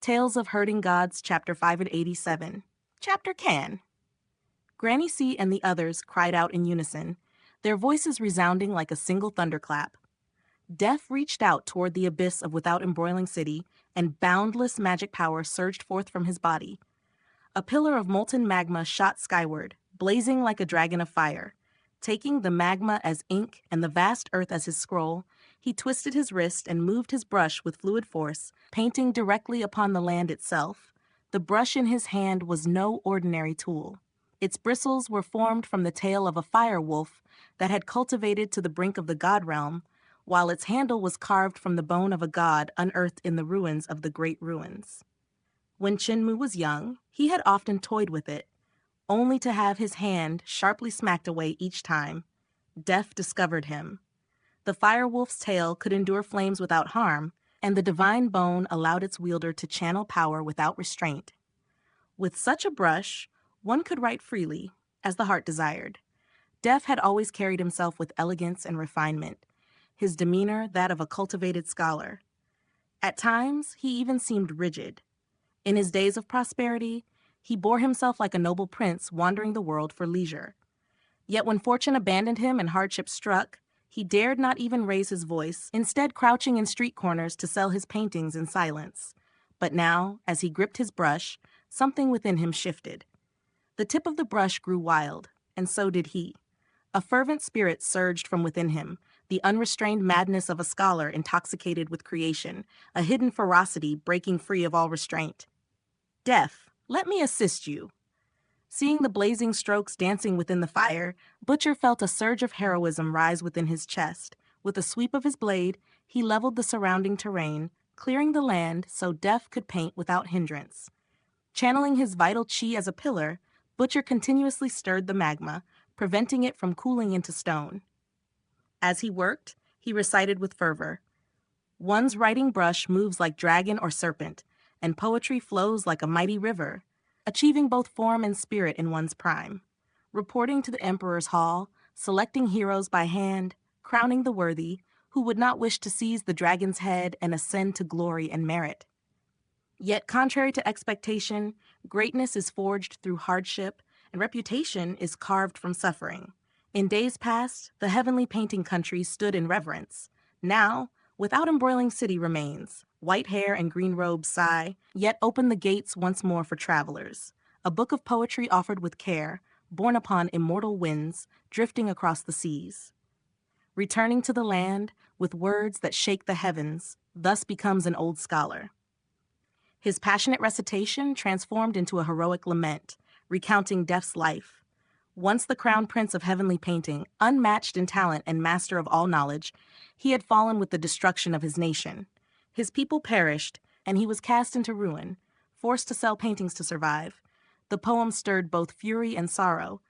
Tales of Herding Gods, Chapter 5 and 87. Chapter Can. Granny C and the others cried out in unison, their voices resounding like a single thunderclap. Death reached out toward the abyss of Without Embroiling City, and boundless magic power surged forth from his body. A pillar of molten magma shot skyward, blazing like a dragon of fire. Taking the magma as ink and the vast earth as his scroll, he twisted his wrist and moved his brush with fluid force, painting directly upon the land itself. The brush in his hand was no ordinary tool. Its bristles were formed from the tail of a fire wolf that had cultivated to the brink of the god realm, while its handle was carved from the bone of a god unearthed in the ruins of the Great Ruins. When Chinmu was young, he had often toyed with it, only to have his hand sharply smacked away each time. Death discovered him. The fire wolf's tail could endure flames without harm, and the divine bone allowed its wielder to channel power without restraint. With such a brush, one could write freely, as the heart desired. Death had always carried himself with elegance and refinement, his demeanor that of a cultivated scholar. At times, he even seemed rigid. In his days of prosperity, he bore himself like a noble prince wandering the world for leisure. Yet when fortune abandoned him and hardship struck, he dared not even raise his voice, instead crouching in street corners to sell his paintings in silence. But now, as he gripped his brush, something within him shifted. The tip of the brush grew wild, and so did he. A fervent spirit surged from within him, the unrestrained madness of a scholar intoxicated with creation, a hidden ferocity breaking free of all restraint. Death, let me assist you. Seeing the blazing strokes dancing within the fire, Butcher felt a surge of heroism rise within his chest. With a sweep of his blade, he leveled the surrounding terrain, clearing the land so Death could paint without hindrance. Channeling his vital chi as a pillar, Butcher continuously stirred the magma, preventing it from cooling into stone. As he worked, he recited with fervor, "One's writing brush moves like dragon or serpent, and poetry flows like a mighty river, achieving both form and spirit in one's prime. Reporting to the Emperor's Hall, selecting heroes by hand, crowning the worthy, who would not wish to seize the dragon's head and ascend to glory and merit. Yet, contrary to expectation, greatness is forged through hardship, and reputation is carved from suffering. In days past, the heavenly painting country stood in reverence. Now, Without Embroiling City remains. White hair and green robes sigh, yet open the gates once more for travelers. A book of poetry offered with care, borne upon immortal winds, drifting across the seas. Returning to the land, with words that shake the heavens, thus becomes an old scholar. His passionate recitation transformed into a heroic lament, recounting Death's life. Once the crown prince of heavenly painting, unmatched in talent and master of all knowledge, he had fallen with the destruction of his nation. His people perished, and he was cast into ruin, forced to sell paintings to survive. The poem stirred both fury and sorrow,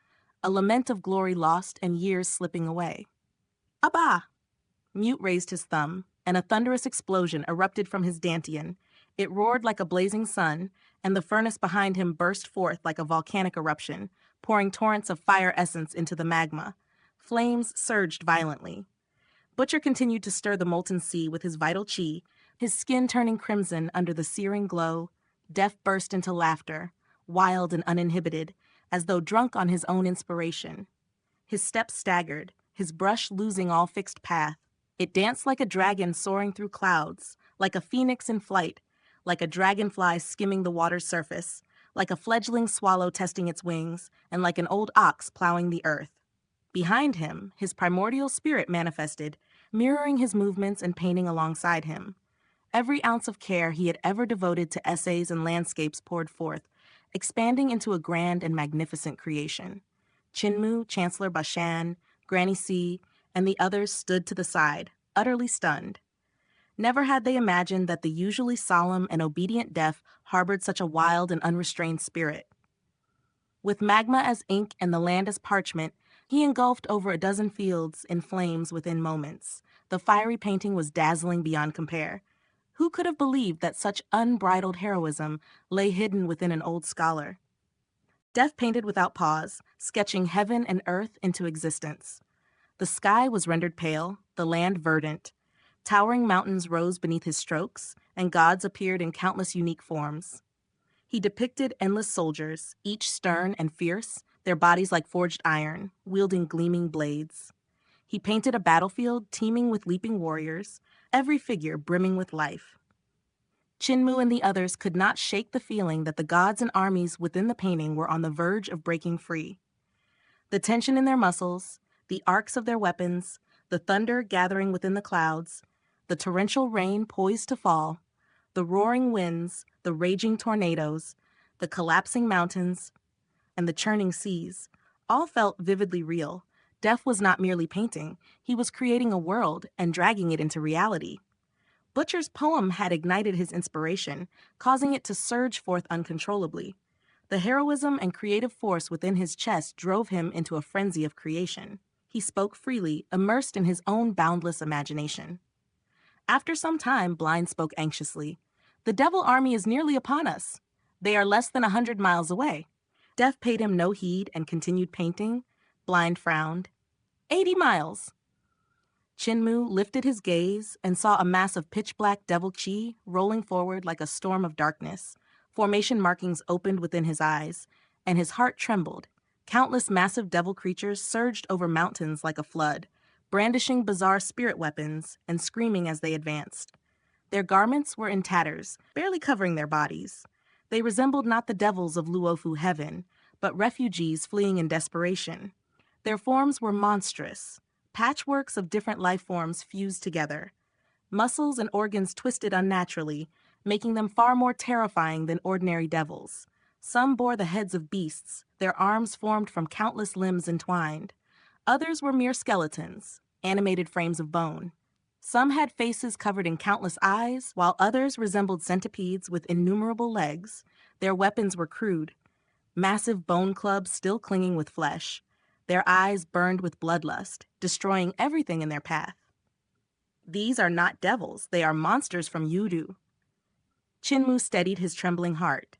a lament of glory lost and years slipping away. Abba! Mute raised his thumb, and a thunderous explosion erupted from his dantian. It roared like a blazing sun, and the furnace behind him burst forth like a volcanic eruption, pouring torrents of fire essence into the magma. Flames surged violently. Butcher continued to stir the molten sea with his vital chi, his skin turning crimson under the searing glow. Death burst into laughter, wild and uninhibited, as though drunk on his own inspiration. His steps staggered, his brush losing all fixed path. It danced like a dragon soaring through clouds, like a phoenix in flight, like a dragonfly skimming the water's surface, like a fledgling swallow testing its wings, and like an old ox plowing the earth. Behind him, his primordial spirit manifested, mirroring his movements and painting alongside him. Every ounce of care he had ever devoted to essays and landscapes poured forth, expanding into a grand and magnificent creation. Chinmu, Chancellor Bashan, Granny C, and the others stood to the side, utterly stunned. Never had they imagined that the usually solemn and obedient Death harbored such a wild and unrestrained spirit. With magma as ink and the land as parchment, he engulfed over a dozen fields in flames within moments. The fiery painting was dazzling beyond compare. Who could have believed that such unbridled heroism lay hidden within an old scholar? Death painted without pause, sketching heaven and earth into existence. The sky was rendered pale, the land verdant. Towering mountains rose beneath his strokes, and gods appeared in countless unique forms. He depicted endless soldiers, each stern and fierce, their bodies like forged iron, wielding gleaming blades. He painted a battlefield teeming with leaping warriors, every figure brimming with life. Chinmu and the others could not shake the feeling that the gods and armies within the painting were on the verge of breaking free. The tension in their muscles, the arcs of their weapons, the thunder gathering within the clouds, the torrential rain poised to fall, the roaring winds, the raging tornadoes, the collapsing mountains, and the churning seas, all felt vividly real. Def was not merely painting, he was creating a world and dragging it into reality. Butcher's poem had ignited his inspiration, causing it to surge forth uncontrollably. The heroism and creative force within his chest drove him into a frenzy of creation. He spoke freely, immersed in his own boundless imagination. After some time, Blind spoke anxiously. "The Devil Army is nearly upon us. They are less than 100 miles away." Def paid him no heed and continued painting. Blind frowned. 80 miles. Chinmu lifted his gaze and saw a mass of pitch-black devil chi rolling forward like a storm of darkness. Formation markings opened within his eyes, and his heart trembled. Countless massive devil creatures surged over mountains like a flood, brandishing bizarre spirit weapons and screaming as they advanced. Their garments were in tatters, barely covering their bodies. They resembled not the devils of Luofu heaven, but refugees fleeing in desperation. Their forms were monstrous, patchworks of different life forms fused together. Muscles and organs twisted unnaturally, making them far more terrifying than ordinary devils. Some bore the heads of beasts, their arms formed from countless limbs entwined. Others were mere skeletons, animated frames of bone. Some had faces covered in countless eyes, while others resembled centipedes with innumerable legs. Their weapons were crude, massive bone clubs still clinging with flesh. Their eyes burned with bloodlust, destroying everything in their path. "These are not devils, they are monsters from Yudu." Chinmu steadied his trembling heart.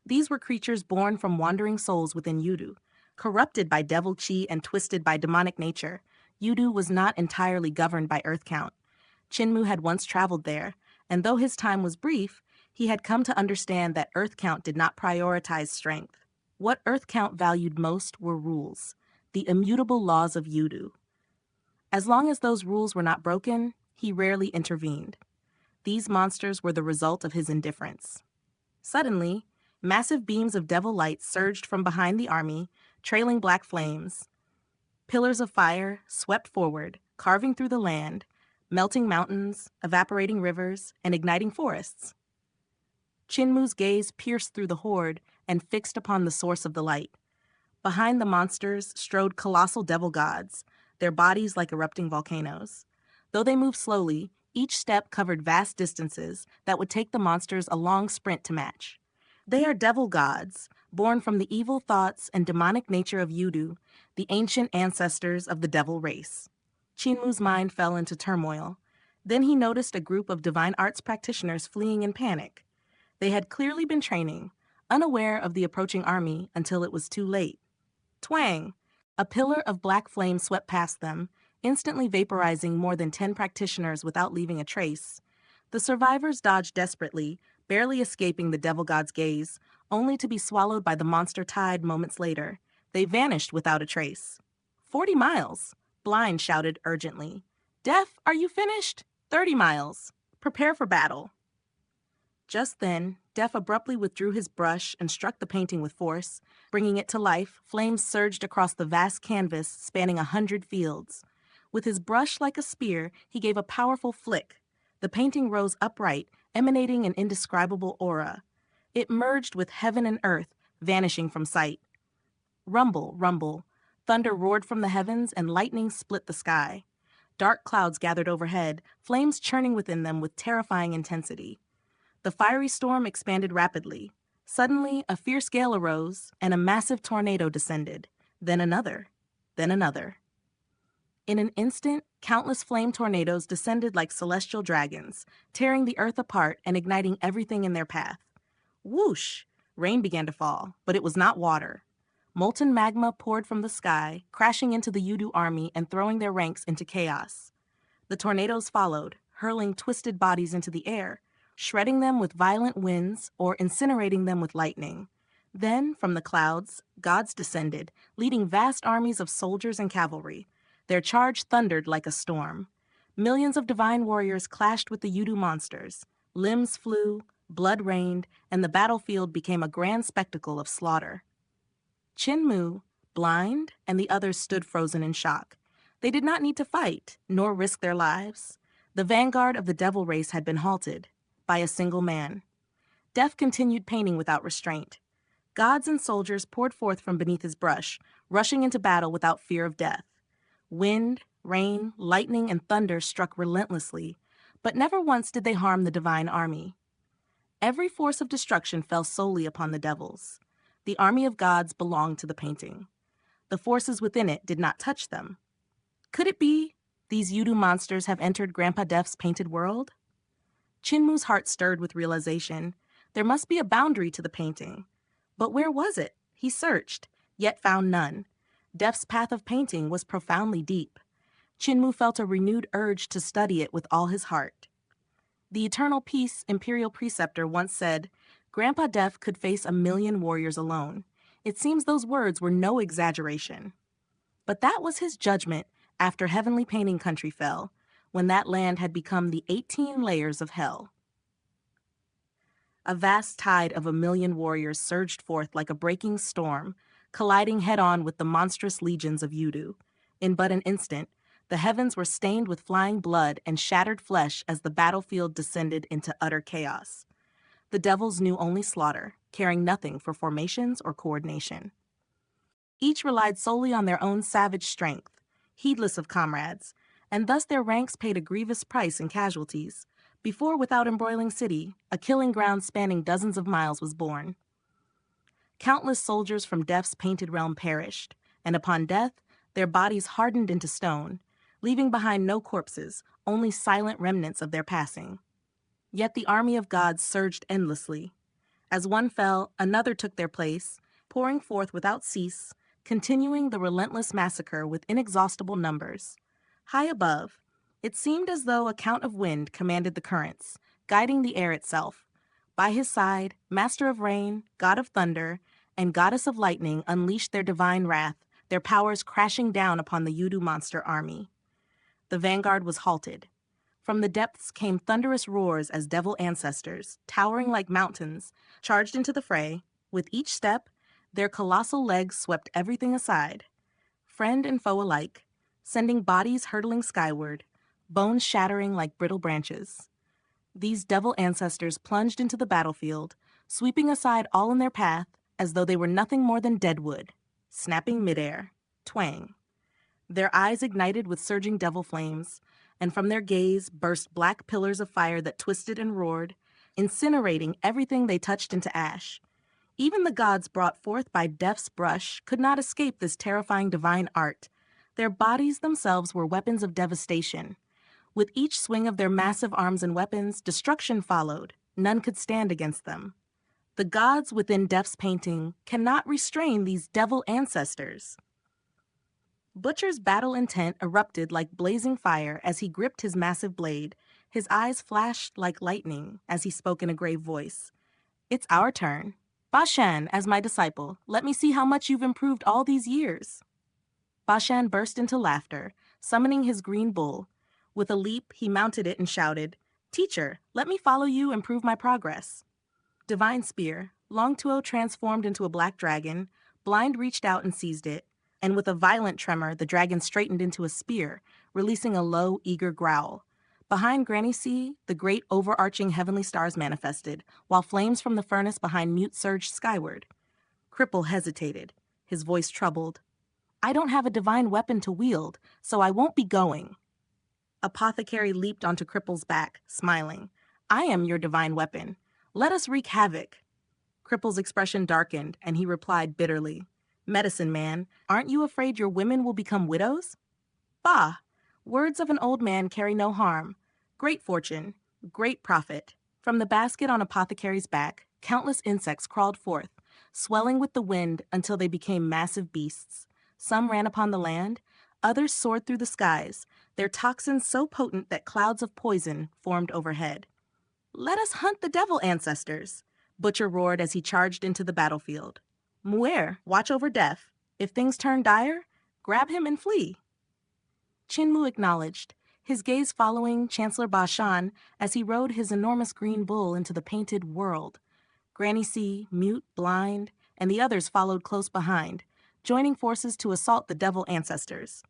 These were creatures born from wandering souls within Yudu, corrupted by devil chi and twisted by demonic nature. Yudu was not entirely governed by Earth Count. Chinmu had once traveled there, and though his time was brief, he had come to understand that Earth Count did not prioritize strength. What Earth Count valued most were rules, the immutable laws of Yudu. As long as those rules were not broken, he rarely intervened. These monsters were the result of his indifference. Suddenly, massive beams of devil light surged from behind the army, trailing black flames. Pillars of fire swept forward, carving through the land, melting mountains, evaporating rivers, and igniting forests. Chinmu's gaze pierced through the horde and fixed upon the source of the light. Behind the monsters strode colossal devil gods, their bodies like erupting volcanoes. Though they moved slowly, each step covered vast distances that would take the monsters a long sprint to match. They are devil gods, born from the evil thoughts and demonic nature of Yudu, the ancient ancestors of the devil race. Chinmu's mind fell into turmoil. Then he noticed a group of divine arts practitioners fleeing in panic. They had clearly been training, unaware of the approaching army until it was too late. Twang! A pillar of black flame swept past them, instantly vaporizing more than 10 practitioners without leaving a trace. The survivors dodged desperately, barely escaping the devil god's gaze, only to be swallowed by the monster tide moments later. They vanished without a trace. 40 miles! Blind shouted urgently. "Def, are you finished? 30 miles. Prepare for battle." Just then, Def abruptly withdrew his brush and struck the painting with force. Bringing it to life, flames surged across the vast canvas spanning 100 fields. With his brush like a spear, he gave a powerful flick. The painting rose upright, emanating an indescribable aura. It merged with heaven and earth, vanishing from sight. Rumble, rumble. Thunder roared from the heavens and lightning split the sky. Dark clouds gathered overhead, flames churning within them with terrifying intensity. The fiery storm expanded rapidly. Suddenly, a fierce gale arose, and a massive tornado descended. Then another. Then another. In an instant, countless flame tornadoes descended like celestial dragons, tearing the earth apart and igniting everything in their path. Whoosh! Rain began to fall, but it was not water. Molten magma poured from the sky, crashing into the Yudu army and throwing their ranks into chaos. The tornadoes followed, hurling twisted bodies into the air, shredding them with violent winds or incinerating them with lightning. Then, from the clouds, gods descended, leading vast armies of soldiers and cavalry. Their charge thundered like a storm. Millions of divine warriors clashed with the Yudu monsters. Limbs flew, blood rained, and the battlefield became a grand spectacle of slaughter. Chinmu, blind, and the others stood frozen in shock. They did not need to fight, nor risk their lives. The vanguard of the devil race had been halted by a single man. Death continued painting without restraint. Gods and soldiers poured forth from beneath his brush, rushing into battle without fear of death. Wind, rain, lightning, and thunder struck relentlessly, but never once did they harm the divine army. Every force of destruction fell solely upon the devils. The army of gods belonged to the painting. The forces within it did not touch them. Could it be these Yudu monsters have entered Grandpa Death's painted world? Chinmu's heart stirred with realization. There must be a boundary to the painting. But where was it? He searched, yet found none. Death's path of painting was profoundly deep. Chinmu felt a renewed urge to study it with all his heart. The Eternal Peace Imperial Preceptor once said, Grandpa Death could face 1,000,000 warriors alone. It seems those words were no exaggeration. But that was his judgment after Heavenly Painting Country fell, when that land had become the 18 layers of hell. A vast tide of 1,000,000 warriors surged forth like a breaking storm, colliding head-on with the monstrous legions of Yudu. In but an instant, the heavens were stained with flying blood and shattered flesh as the battlefield descended into utter chaos. The devils knew only slaughter, caring nothing for formations or coordination. Each relied solely on their own savage strength, heedless of comrades, and thus their ranks paid a grievous price in casualties. Before Without Embroiling City, a killing ground spanning dozens of miles was born. Countless soldiers from Death's painted realm perished, and upon death, their bodies hardened into stone, leaving behind no corpses, only silent remnants of their passing. Yet the army of gods surged endlessly. As one fell, another took their place, pouring forth without cease, continuing the relentless massacre with inexhaustible numbers. High above, it seemed as though a count of wind commanded the currents, guiding the air itself. By his side, Master of Rain, God of Thunder, and Goddess of Lightning unleashed their divine wrath, their powers crashing down upon the Yudu monster army. The vanguard was halted. From the depths came thunderous roars as devil ancestors, towering like mountains, charged into the fray. With each step, their colossal legs swept everything aside, friend and foe alike, sending bodies hurtling skyward, bones shattering like brittle branches. These devil ancestors plunged into the battlefield, sweeping aside all in their path as though they were nothing more than dead wood, snapping midair, twang. Their eyes ignited with surging devil flames, and from their gaze burst black pillars of fire that twisted and roared, incinerating everything they touched into ash. Even the gods brought forth by Death's brush could not escape this terrifying divine art. Their bodies themselves were weapons of devastation. With each swing of their massive arms and weapons, destruction followed. None could stand against them. The gods within Death's painting cannot restrain these devil ancestors. Butcher's battle intent erupted like blazing fire as he gripped his massive blade. His eyes flashed like lightning as he spoke in a grave voice. It's our turn. Bashan, as my disciple, let me see how much you've improved all these years. Bashan burst into laughter, summoning his green bull. With a leap, he mounted it and shouted, Teacher, let me follow you and prove my progress. Divine Spear, Longtuo transformed into a black dragon, Blind reached out and seized it, and with a violent tremor, the dragon straightened into a spear, releasing a low, eager growl. Behind Granny C, the great overarching heavenly stars manifested, while flames from the furnace behind Mute surged skyward. Cripple hesitated, his voice troubled. I don't have a divine weapon to wield, so I won't be going. Apothecary leaped onto Cripple's back, smiling. I am your divine weapon. Let us wreak havoc. Cripple's expression darkened, and he replied bitterly, Medicine man, aren't you afraid your women will become widows? Bah! Words of an old man carry no harm. Great fortune, great profit. From the basket on Apothecary's back, countless insects crawled forth, swelling with the wind until they became massive beasts. Some ran upon the land, others soared through the skies, their toxins so potent that clouds of poison formed overhead. Let us hunt the devil ancestors, Butcher roared as he charged into the battlefield. Muir, watch over Death. If things turn dire, grab him and flee. Chinmu acknowledged, his gaze following Chancellor Ba Shan as he rode his enormous green bull into the painted world. Granny C, mute, blind, and the others followed close behind, joining forces to assault the devil ancestors.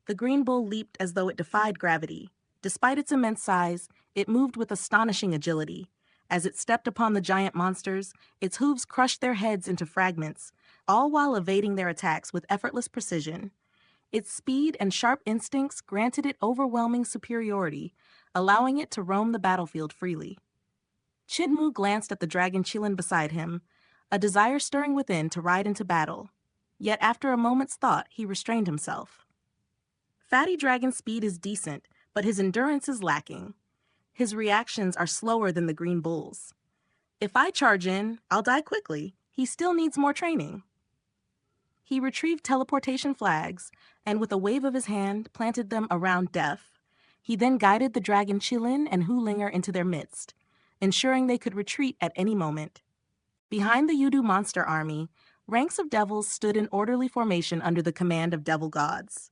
The green bull leaped as though it defied gravity. Despite its immense size, it moved with astonishing agility. As it stepped upon the giant monsters, its hooves crushed their heads into fragments, all while evading their attacks with effortless precision. Its speed and sharp instincts granted it overwhelming superiority, allowing it to roam the battlefield freely. Chinmu glanced at the dragon Qilin beside him, a desire stirring within to ride into battle. Yet after a moment's thought, he restrained himself. Fatty Dragon's speed is decent, but his endurance is lacking. His reactions are slower than the Green Bull's. If I charge in, I'll die quickly. He still needs more training. He retrieved teleportation flags, and with a wave of his hand, planted them around Death. He then guided the dragon Qilin and Hulinger into their midst, ensuring they could retreat at any moment. Behind the Yudu monster army, ranks of devils stood in orderly formation under the command of devil gods.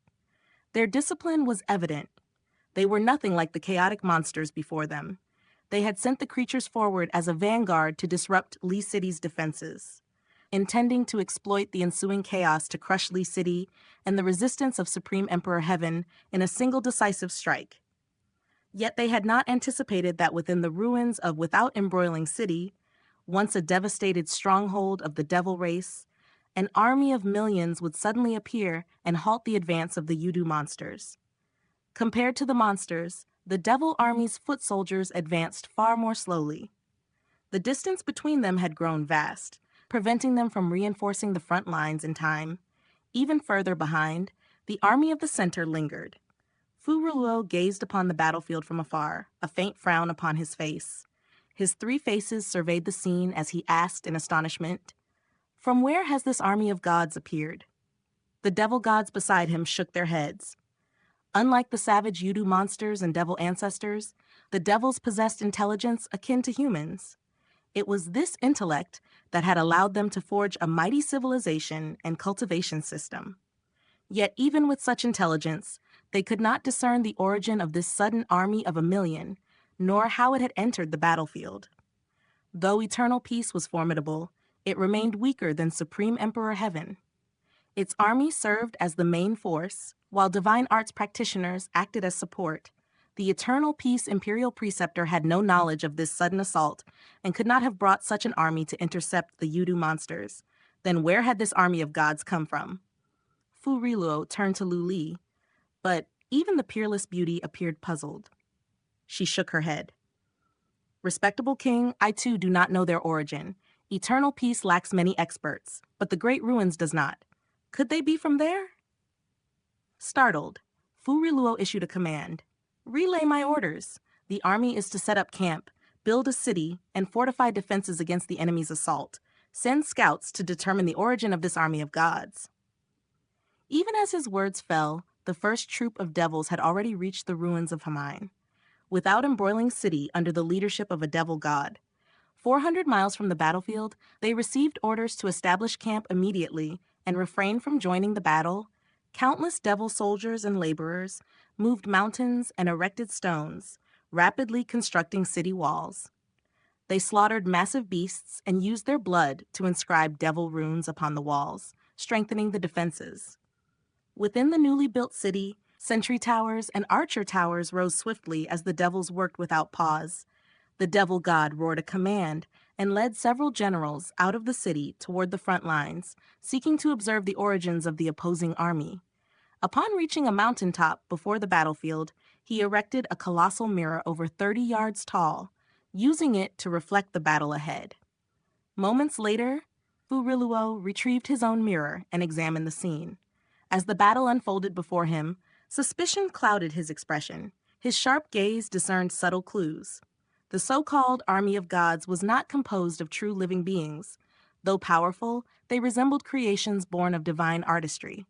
Their discipline was evident. They were nothing like the chaotic monsters before them. They had sent the creatures forward as a vanguard to disrupt Lee City's defenses, intending to exploit the ensuing chaos to crush Lee City and the resistance of Supreme Emperor Heaven in a single decisive strike. Yet they had not anticipated that within the ruins of Without Embroiling City, once a devastated stronghold of the devil race, an army of millions would suddenly appear and halt the advance of the Yudu monsters. Compared to the monsters, the devil army's foot soldiers advanced far more slowly. The distance between them had grown vast, preventing them from reinforcing the front lines in time. Even further behind, the army of the center lingered. Fu Ruluo gazed upon the battlefield from afar, a faint frown upon his face. His three faces surveyed the scene as he asked in astonishment, "From where has this army of gods appeared?" The devil gods beside him shook their heads. Unlike the savage Yudu monsters and devil ancestors, the devils possessed intelligence akin to humans. It was this intellect that had allowed them to forge a mighty civilization and cultivation system. Yet even with such intelligence, they could not discern the origin of this sudden army of 1,000,000, nor how it had entered the battlefield. Though eternal peace was formidable, it remained weaker than Supreme Emperor Heaven. Its army served as the main force, while divine arts practitioners acted as support. The Eternal Peace Imperial Preceptor had no knowledge of this sudden assault and could not have brought such an army to intercept the Yudu monsters. Then where had this army of gods come from? Fu Ruluo turned to Lu Li, but even the peerless beauty appeared puzzled. She shook her head. "Respectable king, I too do not know their origin. Eternal Peace lacks many experts, but the Great Ruins does not. Could they be from there?" Startled, Fu Ruluo issued a command. "Relay my orders. The army is to set up camp, build a city, and fortify defenses against the enemy's assault. Send scouts to determine the origin of this army of gods." Even as his words fell, the first troop of devils had already reached the ruins of Hamain, Without Embroiling City under the leadership of a devil god. 400 miles from the battlefield, they received orders to establish camp immediately and refrain from joining the battle. Countless devil soldiers and laborers moved mountains and erected stones, rapidly constructing city walls. They slaughtered massive beasts and used their blood to inscribe devil runes upon the walls, strengthening the defenses. Within the newly built city, sentry towers and archer towers rose swiftly as the devils worked without pause. The devil god roared a command and led several generals out of the city toward the front lines, seeking to observe the origins of the opposing army. Upon reaching a mountaintop before the battlefield, he erected a colossal mirror over 30 yards tall, using it to reflect the battle ahead. Moments later, Fu Ruluo retrieved his own mirror and examined the scene. As the battle unfolded before him, suspicion clouded his expression. His sharp gaze discerned subtle clues. The so-called army of gods was not composed of true living beings. Though powerful, they resembled creations born of divine artistry.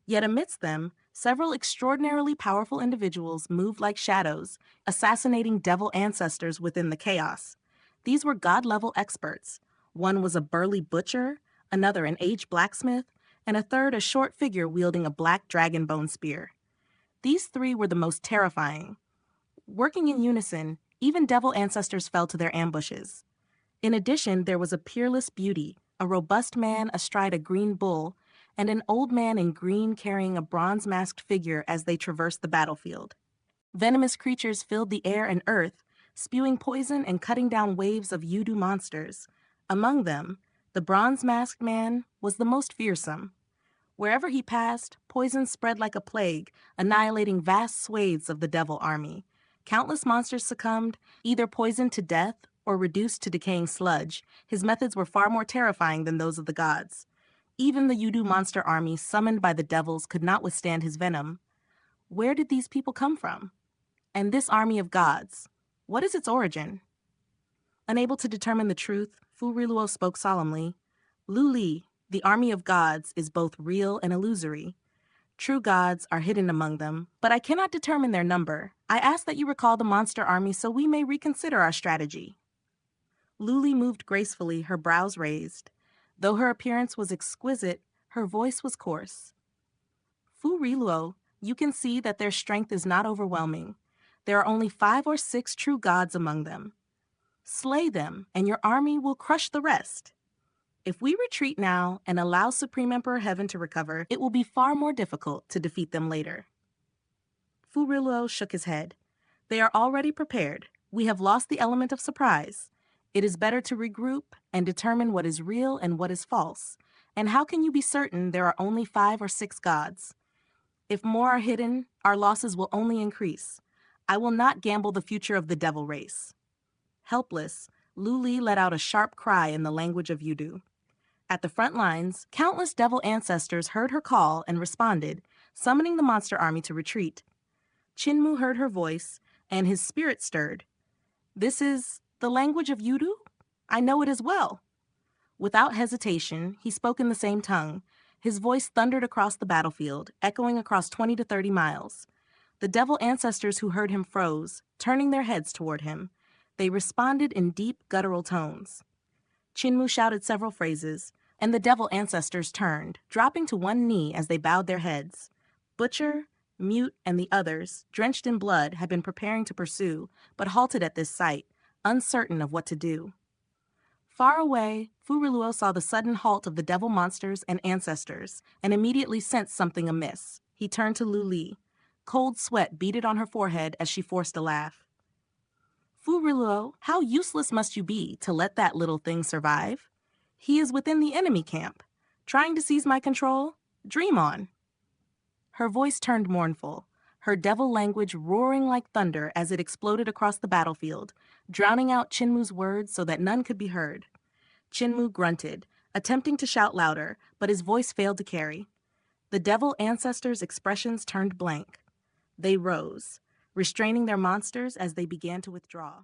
Yet amidst them, Several extraordinarily powerful individuals moved like shadows, assassinating devil ancestors within the chaos. These were god-level experts. One was a burly butcher, another an aged blacksmith, and a third a short figure wielding a black dragon bone spear. These three were the most terrifying. Working in unison, even devil ancestors fell to their ambushes. In addition, there was a peerless beauty, a robust man astride a green bull, and an old man in green carrying a bronze-masked figure as they traversed the battlefield. Venomous creatures filled the air and earth, spewing poison and cutting down waves of Yudu monsters. Among them, the bronze-masked man was the most fearsome. Wherever he passed, poison spread like a plague, annihilating vast swathes of the devil army. Countless monsters succumbed, either poisoned to death or reduced to decaying sludge. His methods were far more terrifying than those of the gods. Even the Yudu monster army summoned by the devils could not withstand his venom. Where did these people come from? And this army of gods, what is its origin? Unable to determine the truth, Fu Riluo spoke solemnly. Lu Li, the army of gods, is both real and illusory. True gods are hidden among them, but I cannot determine their number. I ask that you recall the monster army so we may reconsider our strategy. Lu Li moved gracefully, her brows raised. Though her appearance was exquisite, her voice was coarse. Fu Riluo, you can see that their strength is not overwhelming. There are only 5 or 6 true gods among them. Slay them, and your army will crush the rest. If we retreat now and allow Supreme Emperor Heaven to recover, it will be far more difficult to defeat them later. Fu Riluo shook his head. They are already prepared. We have lost the element of surprise. It is better to regroup and determine what is real and what is false. And how can you be certain there are only 5 or 6 gods? If more are hidden, our losses will only increase. I will not gamble the future of the devil race. Helpless, Lu Li let out a sharp cry in the language of Yudu. At the front lines, countless devil ancestors heard her call and responded, summoning the monster army to retreat. Qinmu heard her voice, and his spirit stirred. This is the language of Yudu? I know it as well. Without hesitation, he spoke in the same tongue. His voice thundered across the battlefield, echoing across 20 to 30 miles. The devil ancestors who heard him froze, turning their heads toward him. They responded in deep, guttural tones. Qinmu shouted several phrases, and the devil ancestors turned, dropping to one knee as they bowed their heads. Butcher, Mute, and the others, drenched in blood, had been preparing to pursue, but halted at this sight, uncertain of what to do. Far away, Fu Riluo saw the sudden halt of the devil monsters and ancestors, and immediately sensed something amiss. He turned to Lu Li. Cold sweat beaded on her forehead as she forced a laugh. Fu Riluo, how useless must you be to let that little thing survive? He is within the enemy camp. Trying to seize my control? Dream on. Her voice turned mournful, her devil language roaring like thunder as it exploded across the battlefield, drowning out Qinmu's words so that none could be heard. Qinmu grunted, attempting to shout louder, but his voice failed to carry. The devil ancestors' expressions turned blank. They rose, restraining their monsters as they began to withdraw.